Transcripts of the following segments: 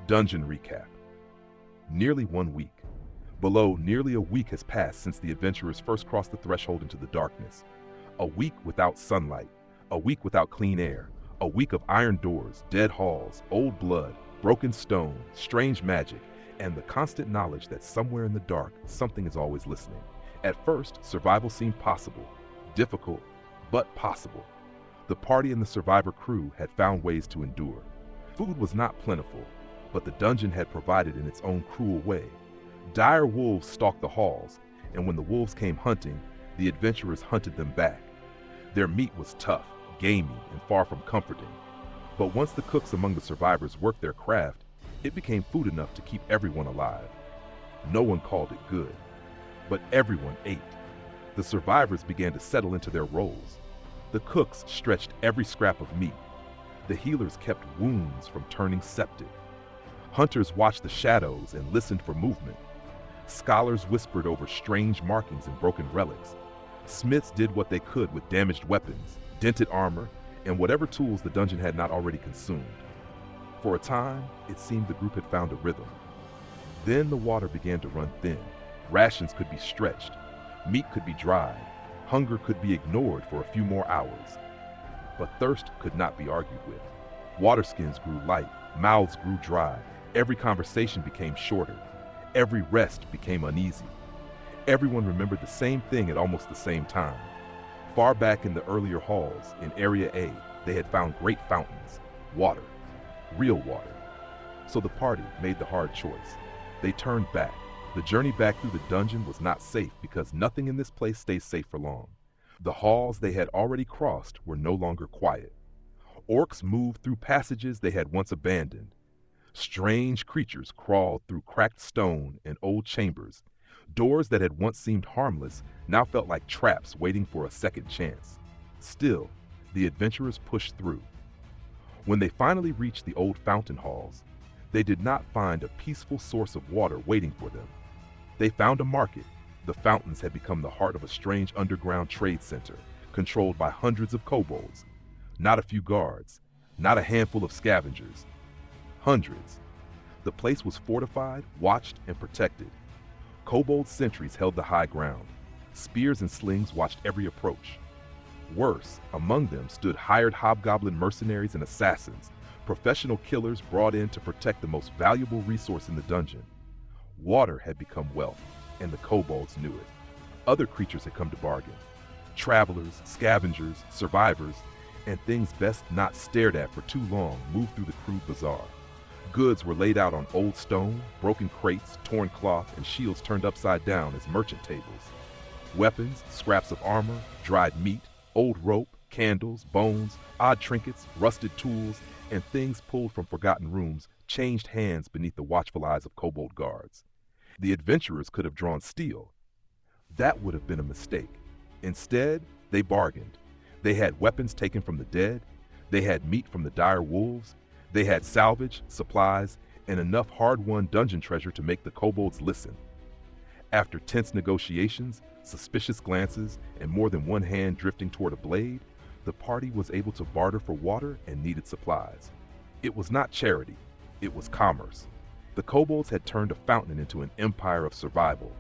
Dungeon recap. Nearly 1 week. Below, nearly a week has passed since the adventurers first crossed the threshold into the darkness. A week without sunlight, a week without clean air, a week of iron doors, dead halls, old blood, broken stone, strange magic, and the constant knowledge that somewhere in the dark, something is always listening. At first, survival seemed possible, difficult, but possible. The party and the survivor crew had found ways to endure. Food was not plentiful, but the dungeon had provided in its own cruel way. Dire wolves stalked the halls, and when the wolves came hunting, the adventurers hunted them back. Their meat was tough, gamey, and far from comforting. But once the cooks among the survivors worked their craft, it became food enough to keep everyone alive. No one called it good, but everyone ate. The survivors began to settle into their roles. The cooks stretched every scrap of meat. The healers kept wounds from turning septic. Hunters watched the shadows and listened for movement. Scholars whispered over strange markings and broken relics. Smiths did what they could with damaged weapons, dented armor, and whatever tools the dungeon had not already consumed. For a time, it seemed the group had found a rhythm. Then the water began to run thin. Rations could be stretched. Meat could be dried. Hunger could be ignored for a few more hours. But thirst could not be argued with. Water skins grew light. Mouths grew dry. Every conversation became shorter. Every rest became uneasy. Everyone remembered the same thing at almost the same time. Far back in the earlier halls, in Area A, they had found great fountains. Water. Real water. So the party made the hard choice. They turned back. The journey back through the dungeon was not safe because nothing in this place stays safe for long. The halls they had already crossed were no longer quiet. Orcs moved through passages they had once abandoned. Strange creatures crawled through cracked stone and old chambers. Doors that had once seemed harmless now felt like traps waiting for a second chance. Still, the adventurers pushed through. When they finally reached the old fountain halls, they did not find a peaceful source of water waiting for them. They found a market. The fountains had become the heart of a strange underground trade center, controlled by hundreds of kobolds. Not a few guards, not a handful of scavengers. Hundreds. The place was fortified, watched, and protected. Kobold sentries held the high ground. Spears and slings watched every approach. Worse, among them stood hired hobgoblin mercenaries and assassins, professional killers brought in to protect the most valuable resource in the dungeon. Water had become wealth, and the kobolds knew it. Other creatures had come to bargain. Travelers, scavengers, survivors, and things best not stared at for too long moved through the crude bazaar. Goods were laid out on old stone, broken crates, torn cloth, and shields turned upside down as merchant tables. Weapons, scraps of armor, dried meat, old rope, candles, bones, odd trinkets, rusted tools, and things pulled from forgotten rooms changed hands beneath the watchful eyes of kobold guards. The adventurers could have drawn steel. That would have been a mistake. Instead, they bargained. They had weapons taken from the dead. They had meat from the dire wolves. They had salvage, supplies, and enough hard-won dungeon treasure to make the kobolds listen. After tense negotiations, suspicious glances, and more than one hand drifting toward a blade, the party was able to barter for water and needed supplies. It was not charity, it was commerce. The kobolds had turned a fountain into an empire of survival,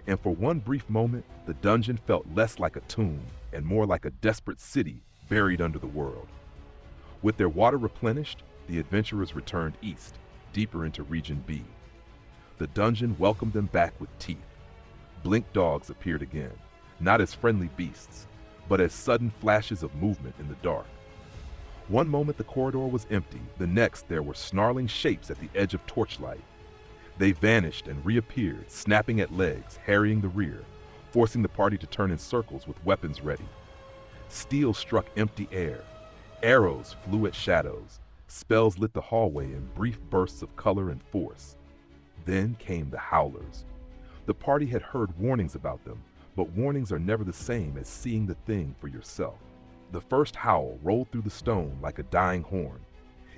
and for one brief moment, the dungeon felt less like a tomb and more like a desperate city buried under the world. With their water replenished, the adventurers returned east, deeper into Region B. The dungeon welcomed them back with teeth. Blink dogs appeared again, not as friendly beasts, but as sudden flashes of movement in the dark. One moment the corridor was empty, the next there were snarling shapes at the edge of torchlight. They vanished and reappeared, snapping at legs, harrying the rear, forcing the party to turn in circles with weapons ready. Steel struck empty air. Arrows flew at shadows. Spells lit the hallway in brief bursts of color and force. Then came the howlers. The party had heard warnings about them, but warnings are never the same as seeing the thing for yourself. The first howl rolled through the stone like a dying horn.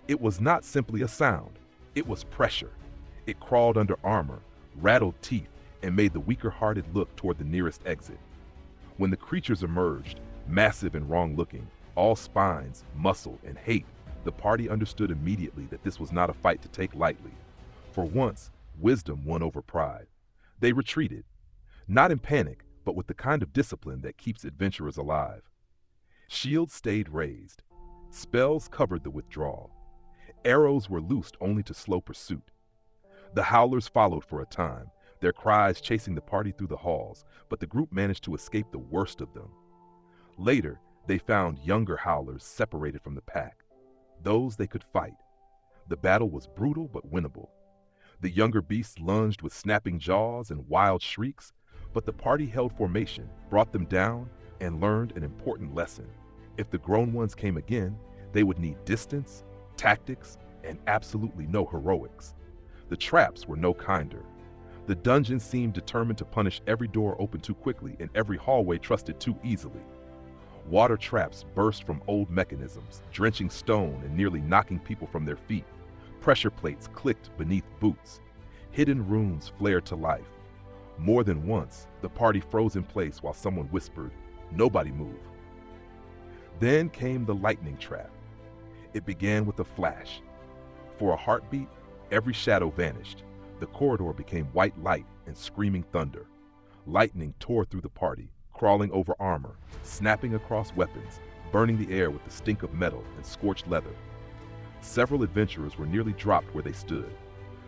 It was not simply a sound, it was pressure. It crawled under armor, rattled teeth, and made the weaker-hearted look toward the nearest exit. When the creatures emerged, massive and wrong-looking, all spines, muscle, and hate, the party understood immediately that this was not a fight to take lightly. For once, wisdom won over pride. They retreated, not in panic, but with the kind of discipline that keeps adventurers alive. Shields stayed raised. Spells covered the withdrawal. Arrows were loosed only to slow pursuit. The howlers followed for a time, their cries chasing the party through the halls, but the group managed to escape the worst of them. Later, they found younger howlers separated from the pack, those they could fight. The battle was brutal but winnable. The younger beasts lunged with snapping jaws and wild shrieks, but the party held formation, brought them down, and learned an important lesson. If the grown ones came again, they would need distance, tactics, and absolutely no heroics. The traps were no kinder. The dungeon seemed determined to punish every door opened too quickly and every hallway trusted too easily. Water traps burst from old mechanisms, drenching stone and nearly knocking people from their feet. Pressure plates clicked beneath boots. Hidden rooms flared to life. More than once, the party froze in place while someone whispered, "Nobody move." Then came the lightning trap. It began with a flash. For a heartbeat, every shadow vanished. The corridor became white light and screaming thunder. Lightning tore through the party, crawling over armor, snapping across weapons, burning the air with the stink of metal and scorched leather. Several adventurers were nearly dropped where they stood.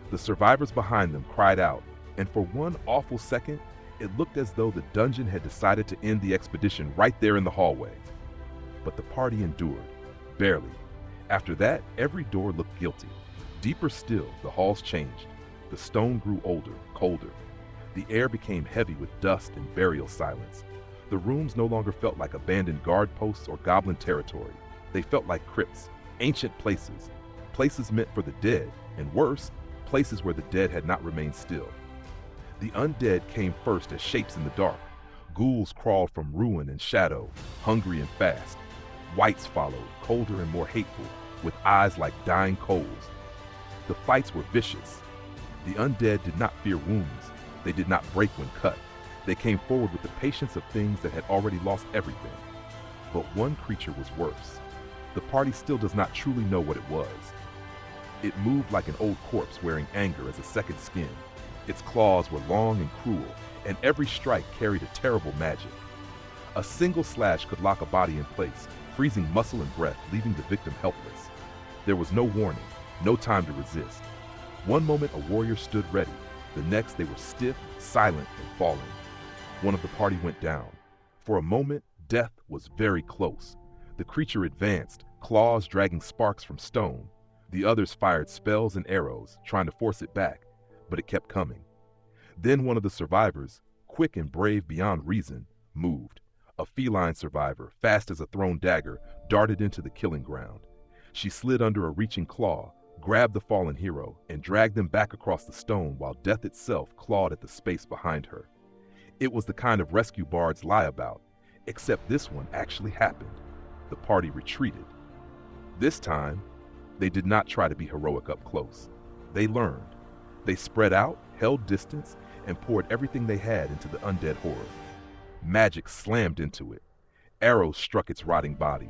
The survivors behind them cried out, and for one awful second, it looked as though the dungeon had decided to end the expedition right there in the hallway. But the party endured, barely. After that, every door looked guilty. Deeper still, the halls changed. The stone grew older, colder. The air became heavy with dust and burial silence. The rooms no longer felt like abandoned guard posts or goblin territory. They felt like crypts, ancient places, places meant for the dead, and worse, places where the dead had not remained still. The undead came first as shapes in the dark. Ghouls crawled from ruin and shadow, hungry and fast. Whites followed, colder and more hateful, with eyes like dying coals. The fights were vicious. The undead did not fear wounds. They did not break when cut. They came forward with the patience of things that had already lost everything. But one creature was worse. The party still does not truly know what it was. It moved like an old corpse wearing anger as a second skin. Its claws were long and cruel, and every strike carried a terrible magic. A single slash could lock a body in place, freezing muscle and breath, leaving the victim helpless. There was no warning, no time to resist. One moment a warrior stood ready, the next they were stiff, silent, and falling. One of the party went down. For a moment, death was very close. The creature advanced, claws dragging sparks from stone. The others fired spells and arrows, trying to force it back, but it kept coming. Then one of the survivors, quick and brave beyond reason, moved. A feline survivor, fast as a thrown dagger, darted into the killing ground. She slid under a reaching claw, grabbed the fallen hero, and dragged them back across the stone while death itself clawed at the space behind her. It was the kind of rescue bards lie about, except this one actually happened. The party retreated. This time, they did not try to be heroic up close. They learned. They spread out, held distance, and poured everything they had into the undead horror. Magic slammed into it. Arrows struck its rotting body.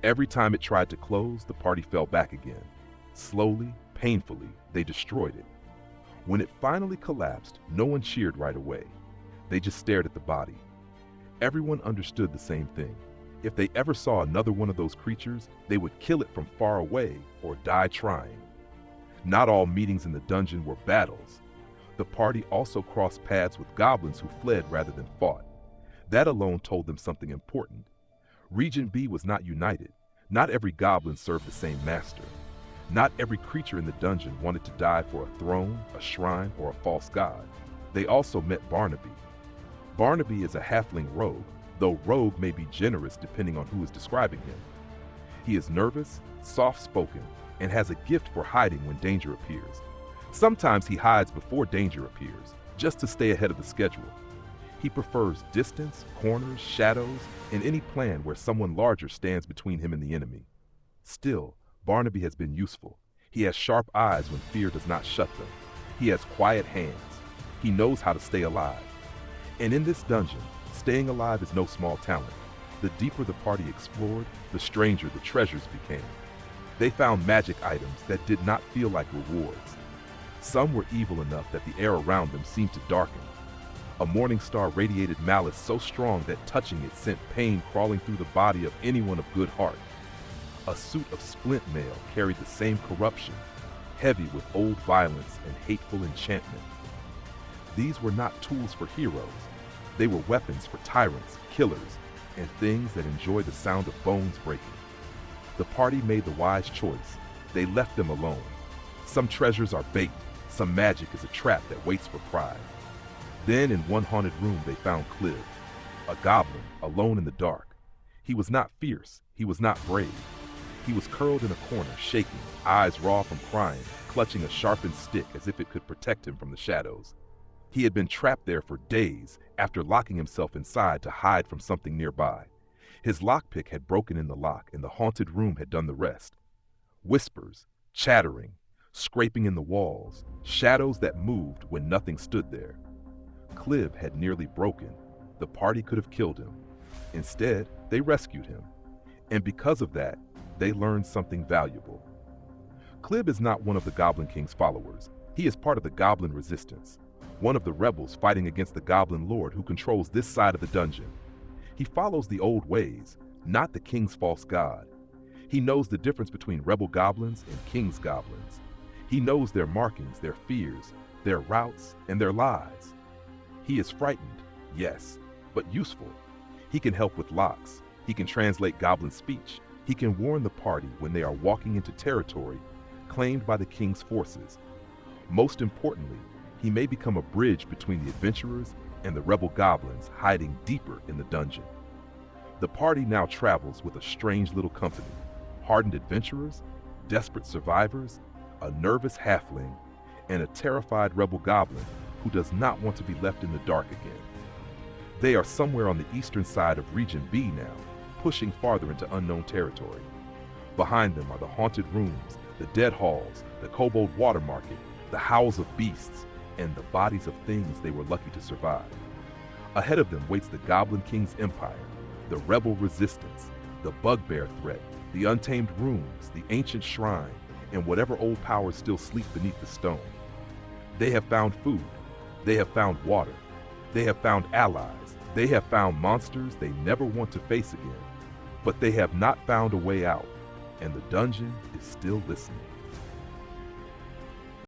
Every time it tried to close, the party fell back again. Slowly, painfully, they destroyed it. When it finally collapsed, no one cheered right away. They just stared at the body. Everyone understood the same thing. If they ever saw another one of those creatures, they would kill it from far away or die trying. Not all meetings in the dungeon were battles. The party also crossed paths with goblins who fled rather than fought. That alone told them something important. Region B was not united. Not every goblin served the same master. Not every creature in the dungeon wanted to die for a throne, a shrine, or a false god. They also met Barnaby. Barnaby is a halfling rogue, though rogue may be generous depending on who is describing him. He is nervous, soft-spoken, and has a gift for hiding when danger appears. Sometimes he hides before danger appears, just to stay ahead of the schedule. He prefers distance, corners, shadows, and any plan where someone larger stands between him and the enemy. Still, Barnaby has been useful. He has sharp eyes when fear does not shut them. He has quiet hands. He knows how to stay alive. And in this dungeon, staying alive is no small talent. The deeper the party explored, the stranger the treasures became. They found magic items that did not feel like rewards. Some were evil enough that the air around them seemed to darken. A morning star radiated malice so strong that touching it sent pain crawling through the body of anyone of good heart. A suit of splint mail carried the same corruption, heavy with old violence and hateful enchantment. These were not tools for heroes. They were weapons for tyrants, killers, and things that enjoy the sound of bones breaking. The party made the wise choice. They left them alone. Some treasures are bait, some magic is a trap that waits for pride. Then in one haunted room they found Cliv, a goblin, alone in the dark. He was not fierce, he was not brave. He was curled in a corner, shaking, eyes raw from crying, clutching a sharpened stick as if it could protect him from the shadows. He had been trapped there for days after locking himself inside to hide from something nearby. His lockpick had broken in the lock and the haunted room had done the rest. Whispers, chattering, scraping in the walls, shadows that moved when nothing stood there. Cliv had nearly broken. The party could have killed him. Instead, they rescued him. And because of that, they learned something valuable. Cliv is not one of the Goblin King's followers. He is part of the Goblin Resistance, one of the rebels fighting against the Goblin Lord who controls this side of the dungeon. He follows the old ways, not the King's false god. He knows the difference between rebel goblins and King's goblins. He knows their markings, their fears, their routes, and their lies. He is frightened, yes, but useful. He can help with locks. He can translate goblin speech. He can warn the party when they are walking into territory claimed by the King's forces. Most importantly, he may become a bridge between the adventurers and the rebel goblins hiding deeper in the dungeon. The party now travels with a strange little company, hardened adventurers, desperate survivors, a nervous halfling, and a terrified rebel goblin who does not want to be left in the dark again. They are somewhere on the eastern side of Region B now, pushing farther into unknown territory. Behind them are the haunted rooms, the dead halls, the kobold water market, the howls of beasts, and the bodies of things they were lucky to survive. Ahead of them waits the Goblin King's empire, the rebel resistance, the bugbear threat, the untamed rooms, the ancient shrine, and whatever old powers still sleep beneath the stone. They have found food, they have found water, they have found allies, they have found monsters they never want to face again, but they have not found a way out, and the dungeon is still listening.